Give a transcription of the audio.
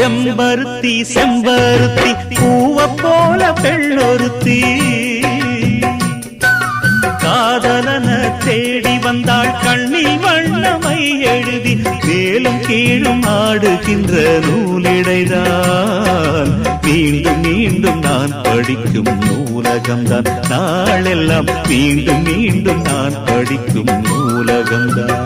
செம்பருத்தி செம்பருத்தி பூவ போல பெண்ணொருத்தி காதலன தேடி வந்தாள் கண்ணில் வண்ணமை எழுதி மேலும் கீழும் ஆடுகின்ற நூலிடைதான் மீண்டும் மீண்டும் நான் படிக்கும் நூலகம்தான் நாளெல்லாம் மீண்டும் மீண்டும் நான் படிக்கும் நூலகம்தான்